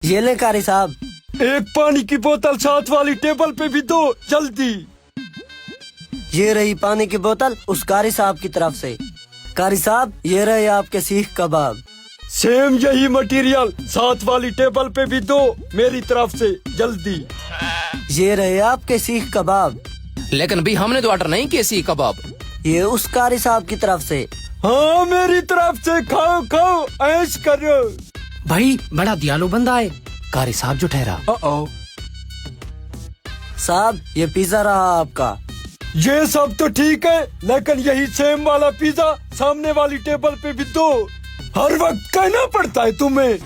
ये ले कारी साहब। एक पानी की बोतल साथ वाली टेबल पे भी दो जल्दी। ये रही पानी की बोतल उस कारी साहब की तरफ से। कारी साहब ये रहे आपके सीख कबाब। सेम यही मटेरियल साथ वाली टेबल पे भी दो मेरी तरफ से जल्दी। ये रहे आपके सीख कबाब। लेकिन भी हमने तो ऑर्डर नहीं किए सीख कबाब। ये उस कारी साहब की तरफ से। हाँ मेरी तरफ से खाओ खाओ ऐश करो। भाई बड़ा दयालु बंदा है। कारी साहब जो ठहरा। साहब ये पिज्जा रहा आपका। ये सब तो ठीक है लेकिन यही सेम वाला पिज्जा सामने वाली टेबल पे भी दो। हर वक्त कहना पड़ता है तुम्हें।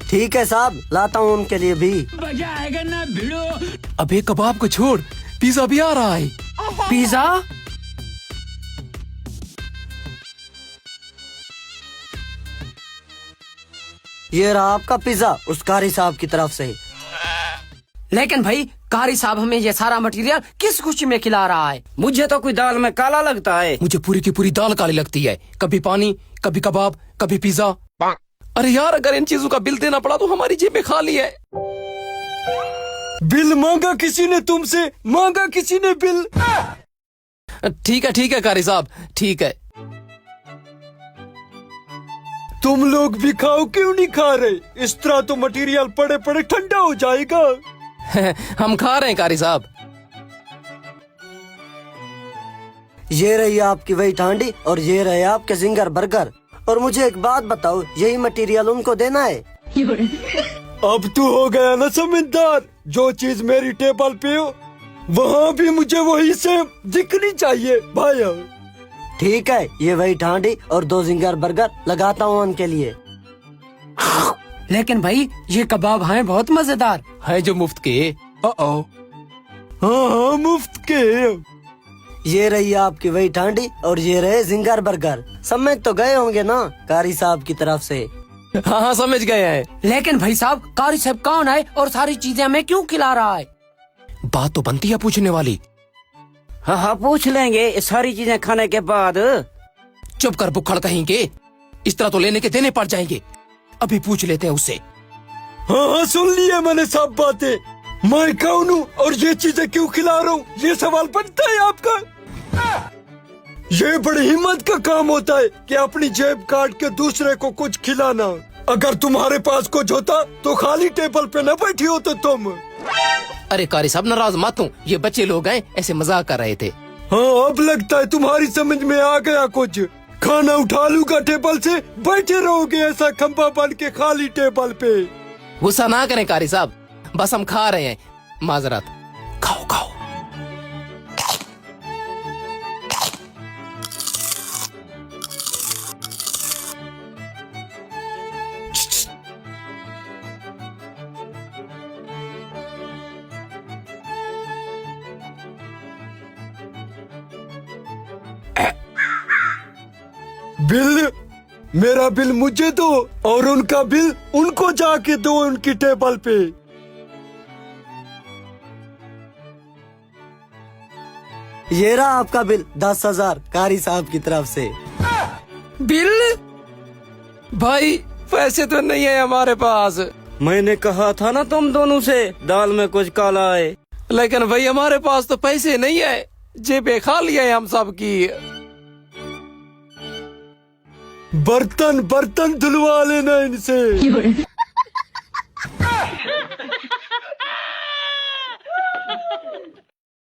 ठीक है साहब लाता हूँ उनके लिए भी। मजा आएगा ना भिड़ो। अबे कबाब को छोड़, पिज्जा भी आ रहा है। पिज्जा? ये रहा आपका पिज्जा उस कारी साहब की तरफ से। लेकिन भाई कारी साहब हमें ये सारा मटेरियल किस खुशी में खिला रहा है? मुझे तो कोई दाल में काला लगता है। मुझे पूरी की पूरी दाल काली लगती है। कभी पानी, कभी कबाब, कभी पिज्जा। अरे यार अगर इन चीजों का बिल देना पड़ा तो हमारी जेबें खाली है। बिल मांगा किसी ने तुमसे, मांगा किसी ने बिल। ठीक है कारी साहब ठीक है। तुम लोग भी खाओ क्यों नहीं खा रहे? इस तरह तो मटेरियल पड़े पड़े ठंडा हो जाएगा। हम खा रहे हैं कारी साहब। ये रही आपकी वही ठांडी और ये रहे आपके जिंगर बर्गर। और मुझे एक बात बताओ यही मटेरियल उनको देना है? अब तू हो गया ना समझदार। जो चीज मेरी टेबल पे हो वहाँ भी मुझे वही सेम दिखनी चाहिए भाई। ठीक है ये वही ठांडी और 2 जिंगर बर्गर लगाता हूँ उनके लिए। लेकिन भाई ये कबाब हैं बहुत मजेदार। है जो मुफ्त के। हाँ मुफ्त के। ये रही आपकी वही ठांडी और ये रहे जिंगर बर्गर। समझ तो गए होंगे ना कारी साहब की तरफ से। हाँ समझ गए हैं। लेकिन भाई साहब कारी साहब कौन है और सारी चीजें हमें क्यों खिला रहा है? बात तो बनती है पूछने वाली। हाँ पूछ लेंगे ये सारी चीजें खाने के बाद। चुप कर बुक्खड़ कहीं के। इस तरह तो लेने के देने पड़ जाएंगे। अभी पूछ लेते हैं उससे। हाँ सुन लिया मैंने सब बातें। मैं कौन हूँ और ये चीजें क्यों खिला रहा हूँ ये सवाल बनता है आपका? ये बड़ी हिम्मत का काम होता है कि अपनी जेब काट के दूसरे को कुछ खिलाना। अगर तुम्हारे पास कुछ होता तो खाली टेबल पे न बैठी हो तो तुम। अरे कारी साहब नाराज मत हो, ये बच्चे लोग हैं ऐसे मजाक कर रहे थे। हाँ अब लगता है तुम्हारी समझ में आ गया कुछ। खाना उठा लूंगा टेबल से, बैठे रहोगे ऐसा खंबा बन के खाली टेबल पे। गुस्सा ना करें कारी साहब, बस हम खा रहे हैं। माजरत। खाओ खाओ। बिल मेरा बिल मुझे दो और उनका बिल उनको जाके दो उनकी टेबल पे। ये रहा आपका बिल 10,000 कारी साहब की तरफ से। बिल? भाई पैसे तो नहीं है हमारे पास। मैंने कहा था ना तुम दोनों से दाल में कुछ काला है। लेकिन भाई हमारे पास तो पैसे नहीं है, जेबें खाली है हम सब की। बर्तन बर्तन धुलवा लेना इनसे।